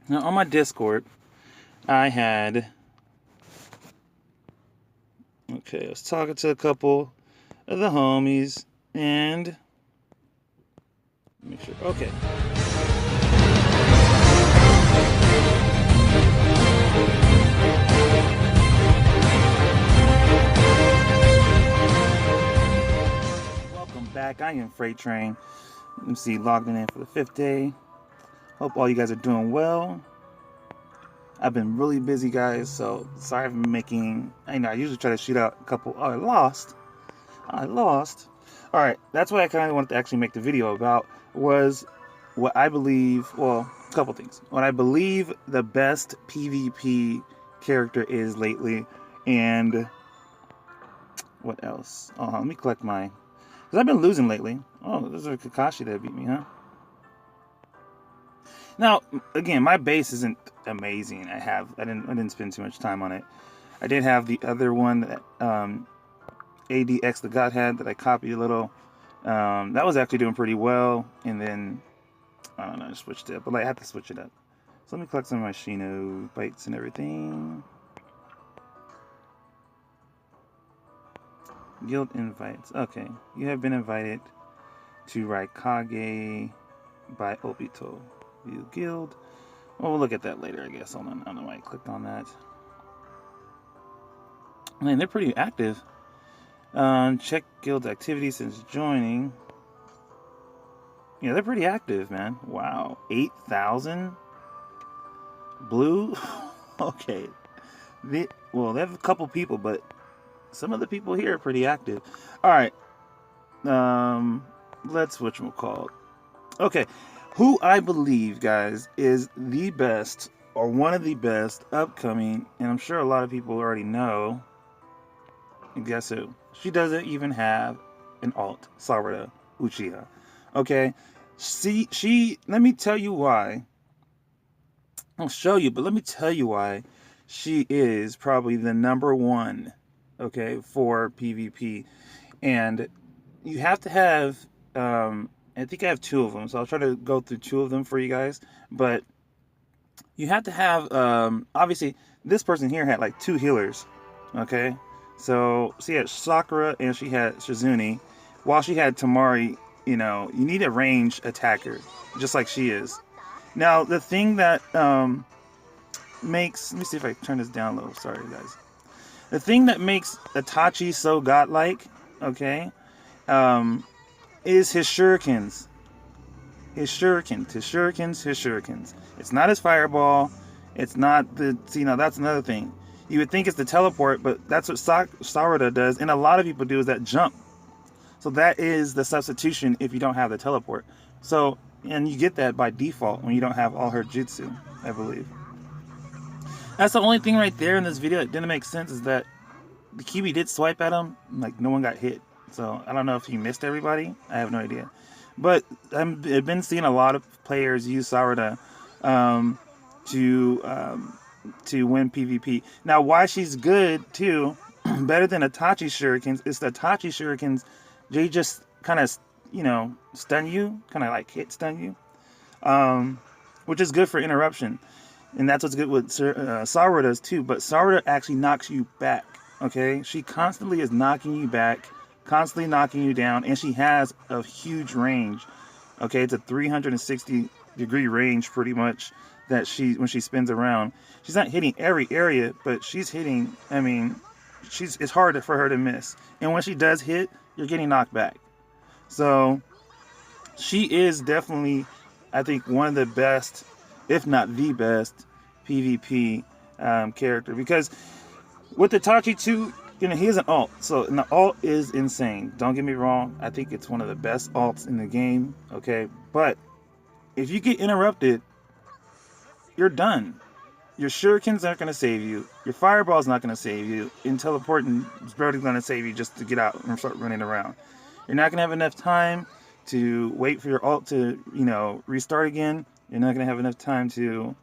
Now on my Discord, I had, okay, I was talking to a couple of the homies, and make sure, okay. Welcome back. I am Freight Train. Let me see, logged in for the 5th day. Hope all you guys are doing well. I've been really busy, guys, so sorry for making, I usually try to shoot out a couple. Oh, I lost. All right, that's what I kind of wanted to actually make the video about, was what I believe, well, a couple things. What I believe the best PvP character is lately, and what else? Oh, let me collect my, because I've been losing lately. Oh, there's a Kakashi that beat me, huh? Now, again, my base isn't amazing. I didn't spend too much time on it. I did have the other one that ADX the God had that I copied a little. That was actually doing pretty well, and then I don't know, I switched it up. But like, I have to switch it up. So let me collect some of my Shino bites and everything. Guild invites. Okay, you have been invited to Raikage by Obito. View guild. Well, we'll look at that later, I guess. Hold on, I don't know why I clicked on that. Man, they're pretty active. Check guild activity since joining. Yeah, they're pretty active, man. Wow, 8,000 blue. Okay, well, they have a couple people, but some of the people here are pretty active. All right, let's whatchamacallit. Okay, who I believe, guys, is the best or one of the best upcoming, and I'm sure a lot of people already know. And guess who? She doesn't even have an alt, Sarada Uchiha. Okay, let me tell you why. I'll show you, but let me tell you why she is probably the number one, okay, for PvP. And you have to have, I think I have two of them, so I'll try to go through two of them for you guys. But you have to have, obviously, this person here had like two healers, okay? So she had Sakura and she had Shizune, while she had Tamari. You need a range attacker, just like she is. Now, the thing that makes, let me see if I turn this down low. Sorry, guys. The thing that makes Itachi so godlike, okay, is his shurikens. His shurikens. It's not his fireball. It's not the, that's another thing. You would think it's the teleport, but that's what Sarada does, and a lot of people do, is that jump. So that is the substitution if you don't have the teleport. So, and you get that by default when you don't have all her jutsu, I believe. That's the only thing right there in this video that didn't make sense, is that the Kiwi did swipe at him, like no one got hit. So I don't know if he missed everybody. I have no idea. But I've been seeing a lot of players use Sarada to win PvP. Now, why she's good too, better than Itachi shurikens, is the Itachi shurikens, they just kind of, stun you, kind of like hit stun you, which is good for interruption. And that's what's good with Sarada does too. But Sarada actually knocks you back, okay? She constantly is knocking you back, constantly knocking you down, and she has a huge range, okay? It's a 360-degree range pretty much that when she spins around. She's not hitting every area, but she's hitting, it's hard for her to miss. And when she does hit, you're getting knocked back. So she is definitely, I think, one of the best, if not the best, PvP character. Because with Itachi too, he has an alt. So, and the alt is insane. Don't get me wrong. I think it's one of the best alts in the game. Okay. But if you get interrupted, you're done. Your shurikens aren't going to save you. Your fireball's not going to save you. And teleporting is barely going to save you just to get out and start running around. You're not going to have enough time to wait for your alt to, restart again. You're not going to have enough time to,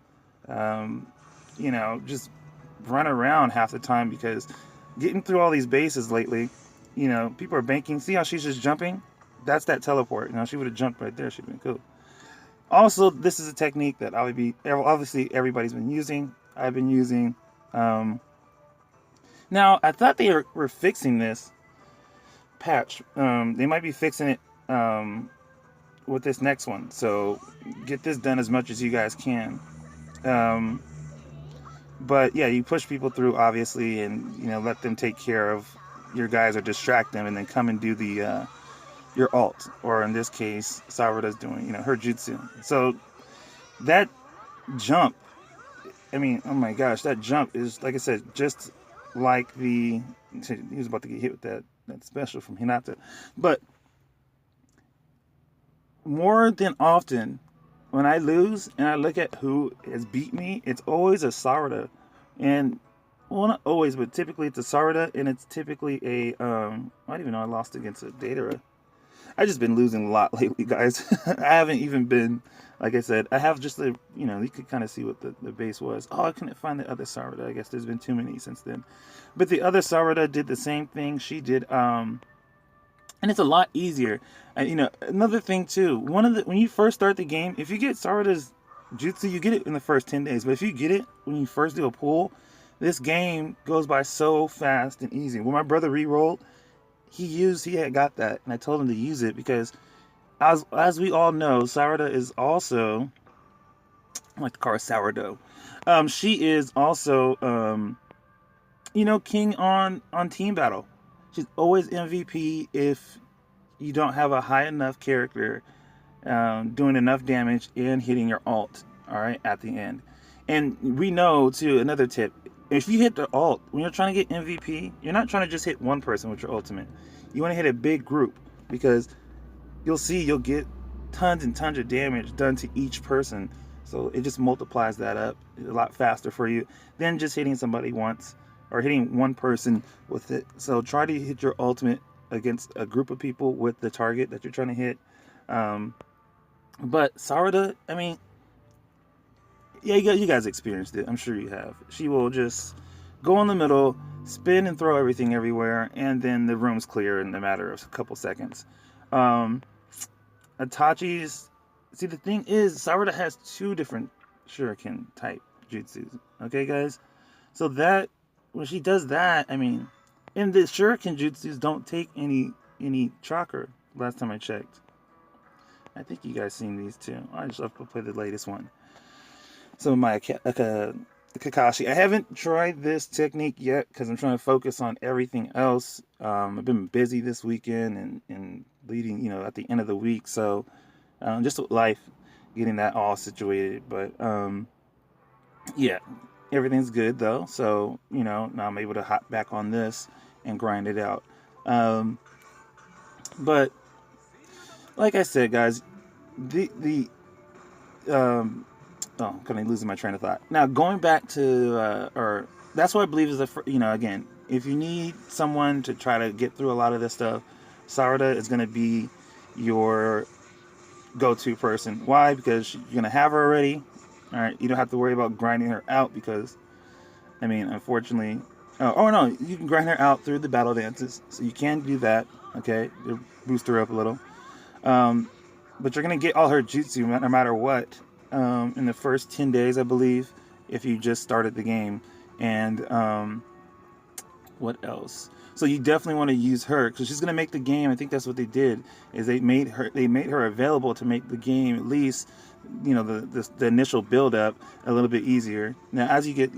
just run around half the time, because getting through all these bases lately, people are banking. See how she's just jumping? That's that teleport. She would have jumped right there. She'd been cool. Also, this is a technique that obviously everybody's been using. I've been using. Now, I thought they were fixing this patch. They might be fixing it with this next one. So get this done as much as you guys can. But yeah, you push people through obviously, and let them take care of your guys or distract them, and then come and do the your alt, or in this case, Sarada's doing her jutsu. So that jump, I mean, oh my gosh, that jump is, like I said, just like he was about to get hit with that special from Hinata. But more than often, when I lose and I look at who has beat me, it's always a Sarada. And, well, not always, but typically it's a Sarada, and it's typically I don't even know I lost against a Datara. I've just been losing a lot lately, guys. I haven't even been, like I said, I have just you could kind of see what the base was. Oh, I couldn't find the other Sarada. I guess there's been too many since then. But the other Sarada did the same thing. She did, and it's a lot easier. And, another thing too, when you first start the game, if you get Sarada's jutsu, you get it in the first 10 days. But if you get it when you first do a pull, this game goes by so fast and easy. When my brother re-rolled, he had got that, and I told him to use it because, as we all know, Sarada is also, I like to call her sourdough. She is also, king on team battle. She's always MVP if you don't have a high enough character doing enough damage and hitting your ult, all right, at the end. And we know, too, another tip, if you hit the ult, when you're trying to get MVP, you're not trying to just hit one person with your ultimate. You want to hit a big group, because you'll get tons and tons of damage done to each person. So it just multiplies that up a lot faster for you than just hitting somebody once or hitting one person with it. So try to hit your ultimate against a group of people with the target that you're trying to hit. But Sarada, I mean, yeah, you guys experienced it. I'm sure you have. She will just go in the middle, spin and throw everything everywhere, and then the room's clear in a matter of a couple seconds. Itachi's... See, the thing is, Sarada has 2 different shuriken type jutsus. Okay, guys? So that, when she does that, I mean, and the shuriken jutsus don't take any chakra, last time I checked. I think you guys seen these too. I just have to play the latest one. Some of my Kakashi. I haven't tried this technique yet because I'm trying to focus on everything else. I've been busy this weekend and leading, at the end of the week. So just with life, getting that all situated. But yeah, everything's good though. So, now I'm able to hop back on this and grind it out. But like I said, guys, I'm kind of losing my train of thought. Now, going back to, that's what I believe is again, if you need someone to try to get through a lot of this stuff, Sarada is going to be your go-to person. Why? Because you're going to have her already. All right, you don't have to worry about grinding her out because, I mean, unfortunately, oh no, you can grind her out through the battle dances, so you can do that. Okay, to boost her up a little. But you're going to get all her jutsu no matter what. In the first 10 days, I believe, if you just started the game. And what else? So you definitely want to use her because she's going to make the game. I think that's what they did, is they made her available to make the game, at least, the initial build up a little bit easier. Now, as you get,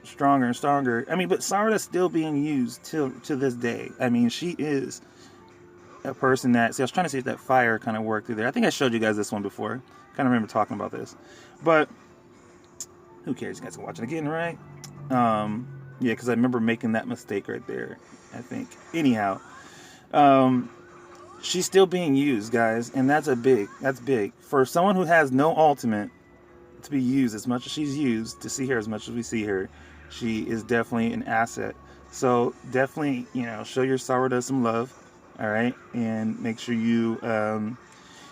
stronger and stronger, I mean, but Sarada's still being used to this day. I mean, she is a person that, see, I was trying to see if that fire kind of worked through there. I think I showed you guys this one before. Kind of remember talking about this, but who cares? You guys can watch it again, right? Yeah, because I remember making that mistake right there, I think. Anyhow, she's still being used, guys, and that's big for someone who has no ultimate to be used as much as she's used, to see her as much as we see her. She is definitely an asset. So definitely, show your Sarada some love, all right, and make sure you.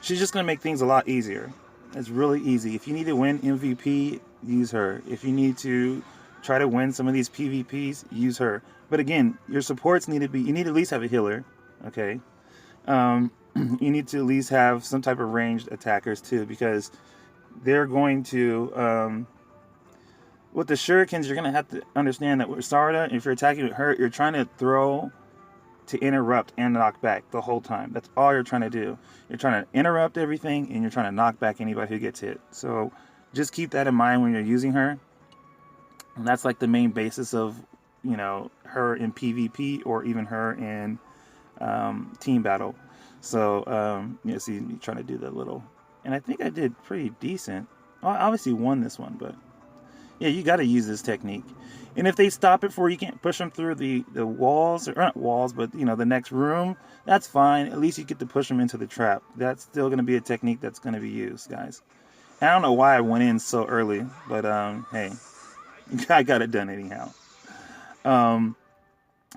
She's just gonna make things a lot easier. It's really easy. If you need to win MVP, use her. If you need to try to win some of these PvPs, use her. But again, your supports you need to at least have a healer, okay? You need to at least have some type of ranged attackers too, because they're going to with the shurikens, you're going to have to understand that with Sarada, if you're attacking with her, you're trying to throw to interrupt and knock back the whole time. That's all you're trying to do. You're trying to interrupt everything, and you're trying to knock back anybody who gets hit. So just keep that in mind when you're using her. And that's like the main basis of, you know, her in PvP or even her in team battle. So, you see me trying to do that little... And I think I did pretty decent. I obviously won this one, but... Yeah, you got to use this technique. And if they stop it before you can't push them through the walls, or not walls, but, you know, the next room, that's fine. At least you get to push them into the trap. That's still going to be a technique that's going to be used, guys. And I don't know why I went in so early, but, hey, I got it done anyhow.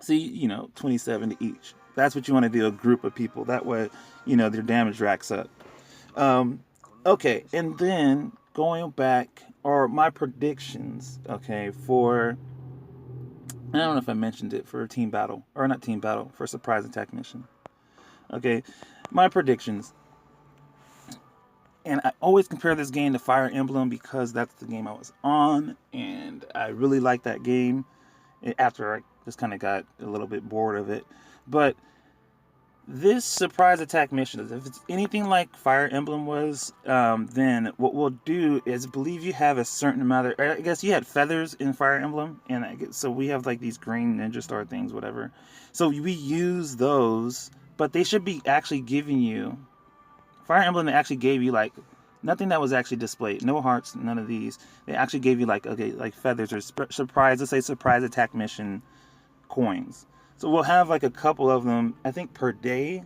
See, you know, 27 to each. That's what you want to do, a group of people. That way, you know, their damage racks up. Okay, and then going back... or my predictions, okay, for, I don't know if I mentioned it, for team battle, or not team battle, for surprise attack mission. Okay, my predictions. And I always compare this game to Fire Emblem because that's the game I was on, and I really liked that game after I just kind of got a little bit bored of it. But this surprise attack mission, if it's anything like Fire Emblem was, then what we'll do is, believe you have a certain amount of, I guess you had feathers in Fire Emblem, and I guess, so we have like these green ninja star things, whatever. So we use those, but they should be actually giving you, Fire Emblem, they actually gave you like, nothing that was actually displayed, no hearts, none of these. They actually gave you like, okay, like feathers or surprise, let's say surprise attack mission coins. So we'll have like a couple of them, I think, per day.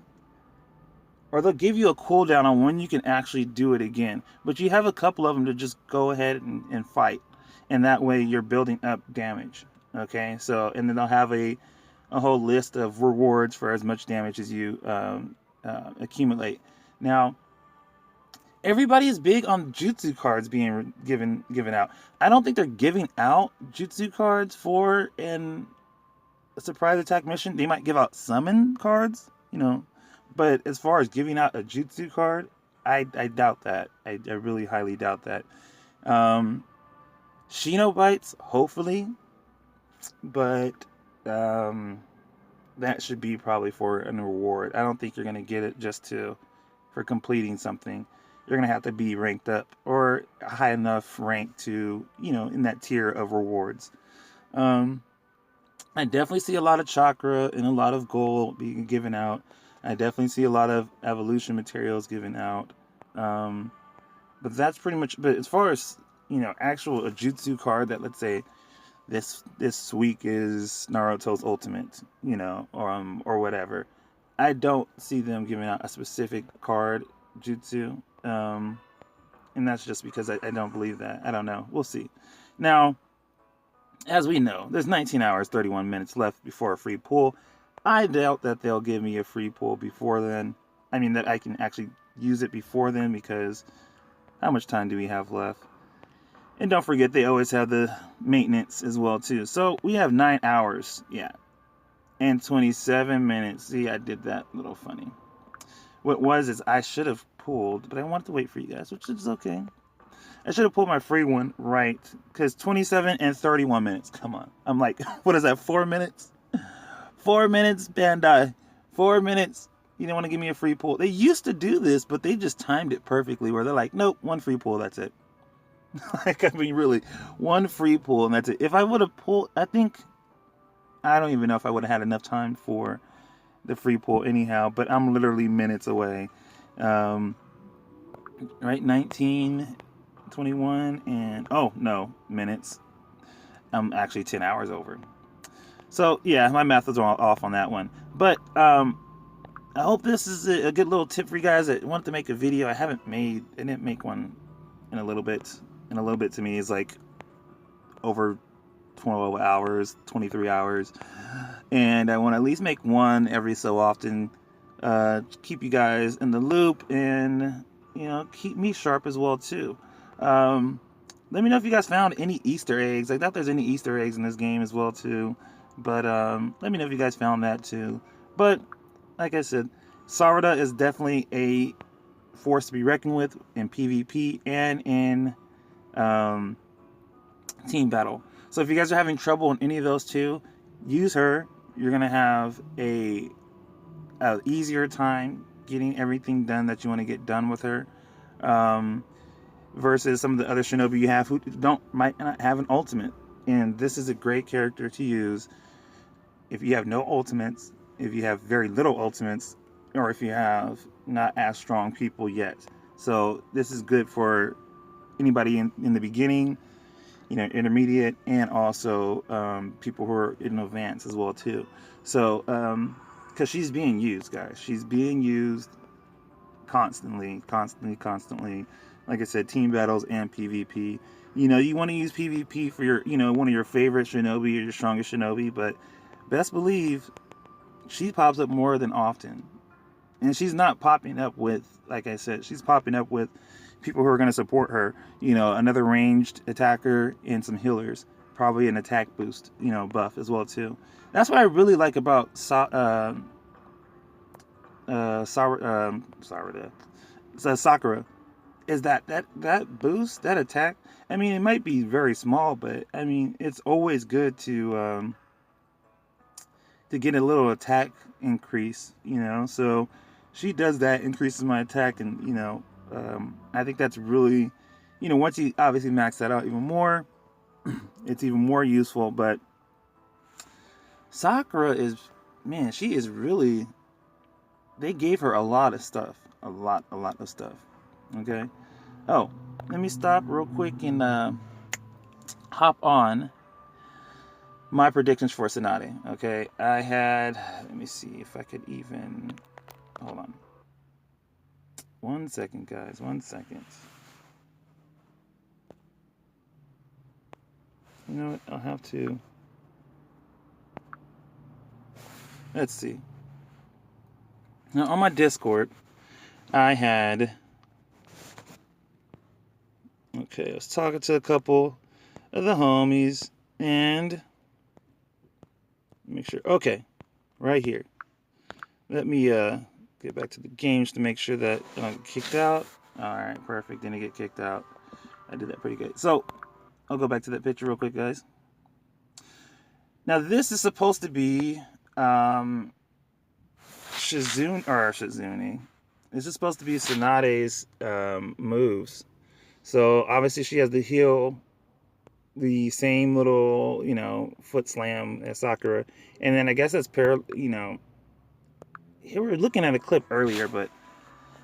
Or they'll give you a cooldown on when you can actually do it again. But you have a couple of them to just go ahead and fight. And that way you're building up damage. Okay, so, and then they'll have a whole list of rewards for as much damage as you accumulate. Now, everybody is big on jutsu cards being given out. I don't think they're giving out jutsu cards for a surprise attack mission. They might give out summon cards, you know, but as far as giving out a jutsu card, I doubt that. I really highly doubt that. Shinobites, hopefully, but that should be probably for a reward. I don't think you're gonna get it just for completing something. You're gonna have to be ranked up or high enough rank to, you know, in that tier of rewards. I definitely see a lot of chakra and a lot of gold being given out. I definitely see a lot of evolution materials given out. But that's pretty much, but as far as, you know, actual a jutsu card that, let's say this week is Naruto's ultimate, you know, or whatever. I don't see them giving out a specific card jutsu. And that's just because I don't believe that. I don't know. We'll see. Now, as we know, there's 19 hours, 31 minutes left before a free pull. I doubt that they'll give me a free pull before then. I mean, that I can actually use it before then, because how much time do we have left? And don't forget, they always have the maintenance as well, too. So we have 9 hours, yeah, and 27 minutes. See, I did that a little funny. What is I should have pulled, but I wanted to wait for you guys, which is okay. I should have pulled my free one right, because 27 and 31 minutes. Come on. I'm like, what is that, 4 minutes? 4 minutes, Bandai. 4 minutes. You don't want to give me a free pull. They used to do this, but they just timed it perfectly, where they're like, nope, one free pull, that's it. Like, I mean, really, one free pull, and that's it. If I would have pulled, I don't even know if I would have had enough time for the free pull anyhow, but I'm literally minutes away. Right, 19, 21, and, oh, no, minutes. I'm actually 10 hours over. So, yeah, my math was all off on that one. But, I hope this is a good little tip for you guys that wanted to make a video. I didn't make one in a little bit. And a little bit to me is like over 12 hours, 23 hours. And I want to at least make one every so often. Keep you guys in the loop and, you know, keep me sharp as well, too. Let me know if you guys found any Easter eggs. I doubt there's any Easter eggs in this game as well, too. But let me know if you guys found that, too. But, like I said, Sarada is definitely a force to be reckoned with in PvP and in team battle. So if you guys are having trouble in any of those two, use her. You're gonna have a easier time getting everything done that you want to get done with her, versus some of the other Shinobi you have who might not have an ultimate. And this is a great character to use if you have no ultimates, if you have very little ultimates, or if you have not as strong people yet. So this is good for anybody in the beginning, intermediate, and also people who are in advance as well too. So because she's being used, guys, she's being used constantly. Like I said, team battles and PvP. You want to use PvP for your, one of your favorite Shinobi or your strongest Shinobi, but best believe she pops up more than often. And she's not popping up with, like I said, she's popping up with people who are going to support her. Another ranged attacker and some healers. Probably an attack boost, buff as well too. That's what I really like about Sarada. Sakura. Is that boost, that attack? I mean, it might be very small, but I mean, it's always good to get a little attack increase, So she does that, increases my attack, and I think that's really, once you obviously max that out even more, it's even more useful. But Sakura is, man, she is really. They gave her a lot of stuff, a lot of stuff. Okay. Oh, let me stop real quick and hop on my predictions for Tsunade. Okay, I had. Let me see if I could even. Hold on. 1 second, guys. 1 second. You know what? I'll have to. Let's see. Now on my Discord, I had. Okay, I was talking to a couple of the homies, and make sure. Okay, right here. Let me get back to the games to make sure that I don't get kicked out. All right, perfect. Didn't get kicked out. I did that pretty good. So I'll go back to that picture real quick, guys. Now this is supposed to be Shizune. This is supposed to be Tsunade's moves. So obviously she has the heal, the same little, foot slam as Sakura. And then I guess that's we were looking at a clip earlier, but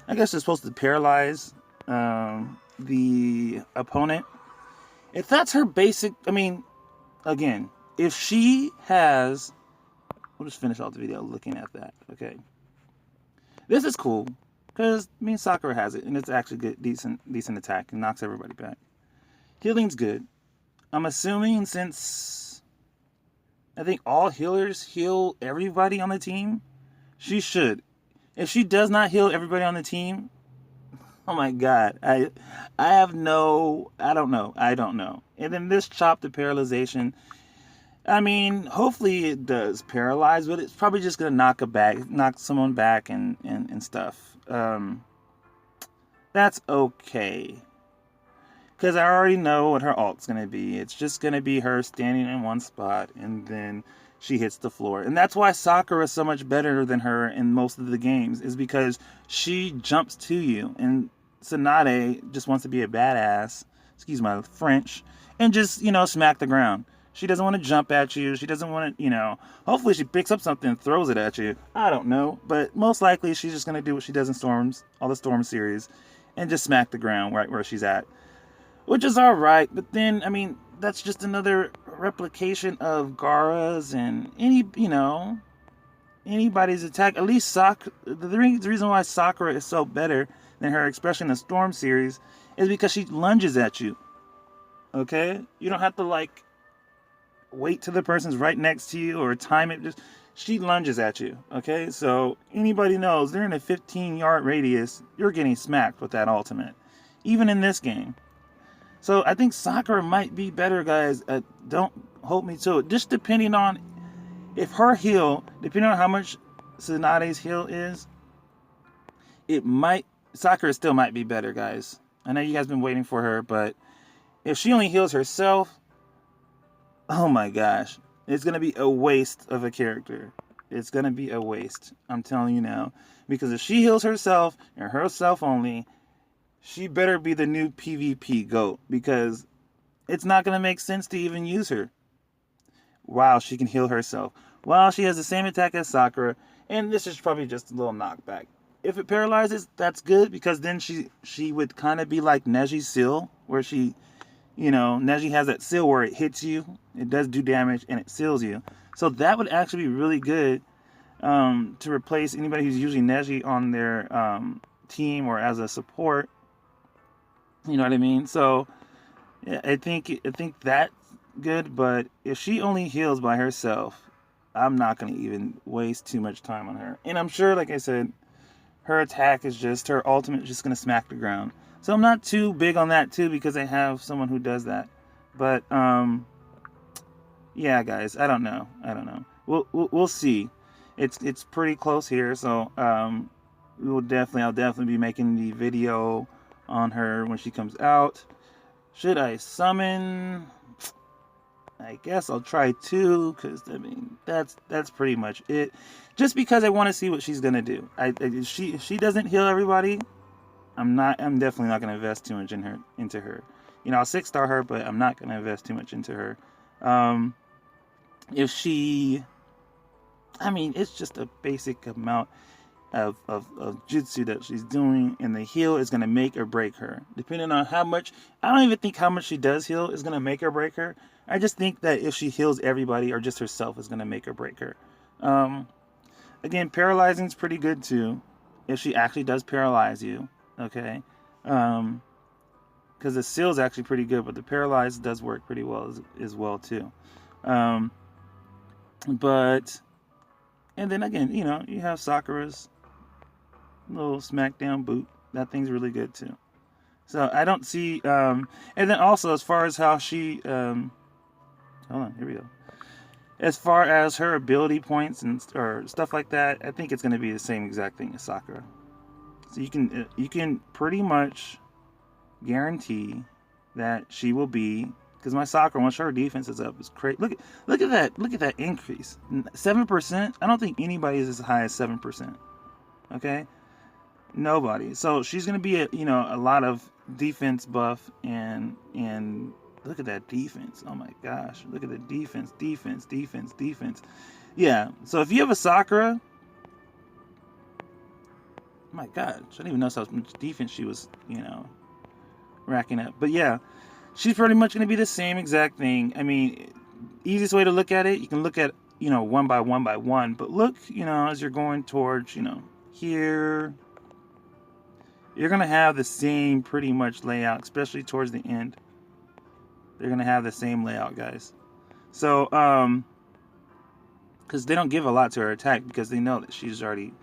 I guess it's supposed to paralyze the opponent. If that's her basic, I mean, again, if she has, we'll just finish off the video looking at that, okay? This is cool. Because, Sakura has it, and it's actually good, decent attack, and knocks everybody back. Healing's good. I'm assuming since I think all healers heal everybody on the team, she should. If she does not heal everybody on the team, oh my god, I don't know. And then this chop to paralyzation, hopefully it does paralyze, but it's probably just gonna knock someone back and stuff. That's okay. Because I already know what her alt's going to be. It's just going to be her standing in one spot, and then she hits the floor. And that's why Sakura is so much better than her in most of the games, is because she jumps to you. And Tsunade just wants to be a badass, excuse my French, and just, smack the ground. She doesn't want to jump at you. She doesn't want to, hopefully she picks up something and throws it at you. I don't know. But most likely she's just going to do what she does in all the Storm series, and just smack the ground right where she's at. Which is alright. But then, that's just another replication of Gaara's and anybody's attack. At least the reason why Sakura is so better than her, especially in the Storm series, is because she lunges at you. Okay? You don't have to, wait till the person's right next to you or time it. She lunges at you. Okay? So, anybody knows they're in a 15-yard radius, you're getting smacked with that ultimate. Even in this game. So, I think Sakura might be better, guys. Don't hold me to it. Just depending on if her heal, depending on how much Tsunade's heal is, it might Sakura still might be better, guys. I know you guys been waiting for her, but if she only heals herself, oh my gosh, it's gonna be a waste of a character. It's gonna be a waste. I'm telling you now, because if she heals herself and herself only, she better be the new PvP GOAT, because it's not gonna make sense to even use her. Wow, she can heal herself. Wow, she has the same attack as Sakura, and this is probably just a little knockback. If it paralyzes, that's good, because then she would kind of be like Neji's seal, where she, Neji has that seal where it hits you, it does do damage, and it seals you. So that would actually be really good to replace anybody who's using Neji on their team or as a support. You know what I mean? So yeah, I think that's good, but if she only heals by herself, I'm not going to even waste too much time on her. And I'm sure, like I said, her attack is just, her ultimate is just going to smack the ground. So I'm not too big on that too, because I have someone who does that. But yeah, guys, I don't know. We'll see. It's pretty close here, so I'll definitely be making the video on her when she comes out. Should I summon? I guess I'll try 2, because I mean that's pretty much it. Just because I want to see what she's gonna do. If she doesn't heal everybody, I'm definitely not gonna invest too much into her. I'll 6-star her, but I'm not gonna invest too much into her. If she, I mean, it's just a basic amount of jutsu that she's doing, and the heal is going to make or break her. Depending on how much, I don't even think how much she does heal is going to make or break her. I just think that if she heals everybody or just herself is going to make or break her. Again, paralyzing is pretty good too, if she actually does paralyze you, okay? Because the seal is actually pretty good, but the paralyze does work pretty well as well too. But, and then again, you have Sakura's little smackdown boot. That thing's really good too. So I don't see, and then also as far as how she, hold on, here we go. As far as her ability points or stuff like that, I think it's going to be the same exact thing as Sakura. So you can pretty much guarantee that she will be, because my Sakura, once her defense is up, is crazy. Look at that increase, 7%. I don't think anybody is as high as 7%. Okay, nobody. So she's gonna be a lot of defense buff, and look at that defense. Oh my gosh, look at the defense. Yeah. So if you have a Sakura, oh my God, I didn't even know how much defense she was, racking up. But yeah, she's pretty much going to be the same exact thing. I mean, easiest way to look at it, you can look at, one by one. But look, as you're going towards, here, you're going to have the same pretty much layout, especially towards the end. They're going to have the same layout, guys. So, because they don't give a lot to her attack, because they know that she's already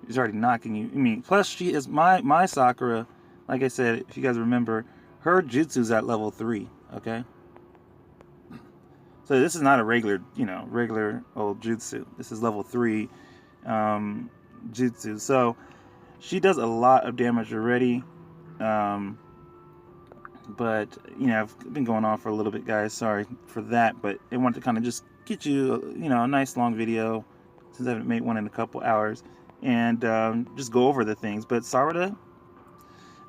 knocking you. I mean, plus she is my Sakura. Like I said, if you guys remember, her jutsu's at level 3, okay? So this is not a regular old jutsu. This is level 3 jutsu. So she does a lot of damage already. But, I've been going on for a little bit, guys. Sorry for that. But I wanted to kind of just get you, a nice long video, since I haven't made one in a couple hours. And just go over the things. But Sarada,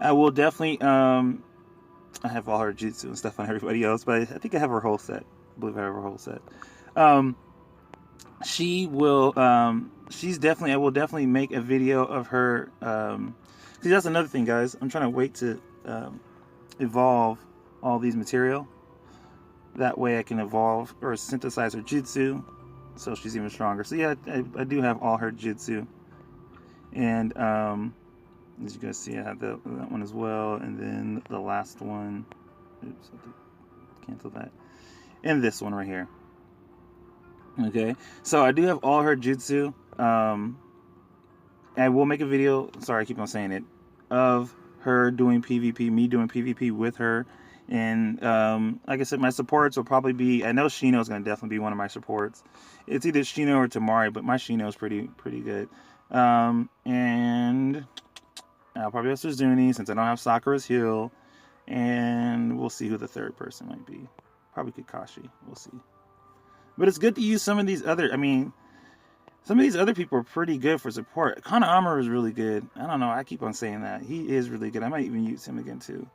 I will definitely, I have all her jutsu and stuff on everybody else, but I think I have her whole set. I believe I have her whole set. She will, I will definitely make a video of her, see, that's another thing, guys. I'm trying to wait to evolve all these material. That way I can evolve or synthesize her jutsu, so she's even stronger. So yeah, I do have all her jutsu. And as you guys see, I have that one as well, and then the last one, oops, I have to cancel that, and this one right here. Okay, so I do have all her jutsu. I will make a video, sorry I keep on saying it, of her doing PvP, me doing PvP with her. And like I said, my supports will probably be, I know Shino is going to definitely be one of my supports. It's either Shino or Tamari, but my Shino is pretty good. And I'll probably have Tsune since I don't have Sakura's heal. And we'll see who the third person might be. Probably Kakashi. We'll see. But it's good to use some of these other... I mean, some of these other people are pretty good for support. Kanahama is really good. I don't know. I keep on saying that. He is really good. I might even use him again, too.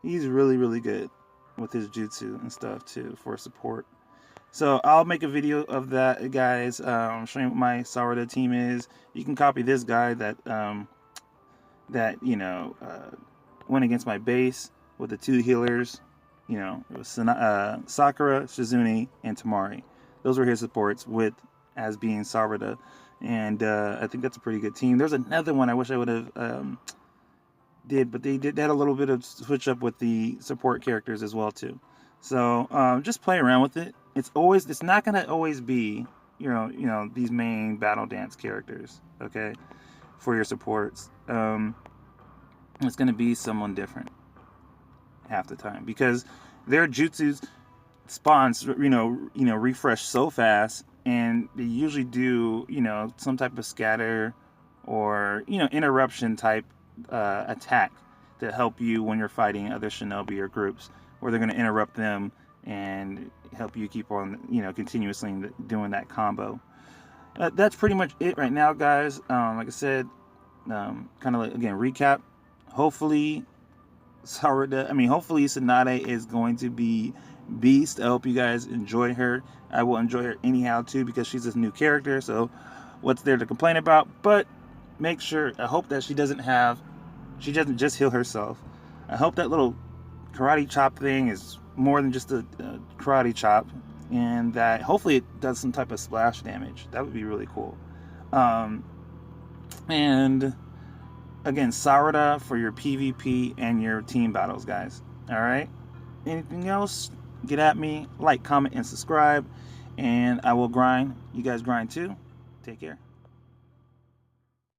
He's really, really good with his jutsu and stuff, too, for support. So I'll make a video of that, guys. Showing what my Sarada team is. You can copy this guy that went against my base with the 2 healers. You know, it was Sakura, Shizune, and Tamari. Those were his supports with as being Sarada. And I think that's a pretty good team. There's another one I wish I would have did, but they had a little bit of switch up with the support characters as well too. So just play around with it. It's not gonna always be you know these main battle dance characters, okay, for your supports. It's gonna be someone different half the time because their jutsus spawns refresh so fast, and they usually do some type of scatter or interruption type attack to help you when you're fighting other shinobi or groups, where they're going to interrupt them and help you keep on continuously doing that combo. That's pretty much it right now, guys. Like I said, kind of again recap. Hopefully hopefully Tsunade is going to be beast. I hope you guys enjoy her. I will enjoy her anyhow too because she's this new character, so what's there to complain about? But make sure, I hope that she doesn't just heal herself. I hope that little karate chop thing is more than just a karate chop, and that hopefully it does some type of splash damage. That would be really cool. And again, Sarada for your PvP and your team battles, guys. Alright? Anything else? Get at me. Like, comment, and subscribe. And I will grind. You guys grind too. Take care.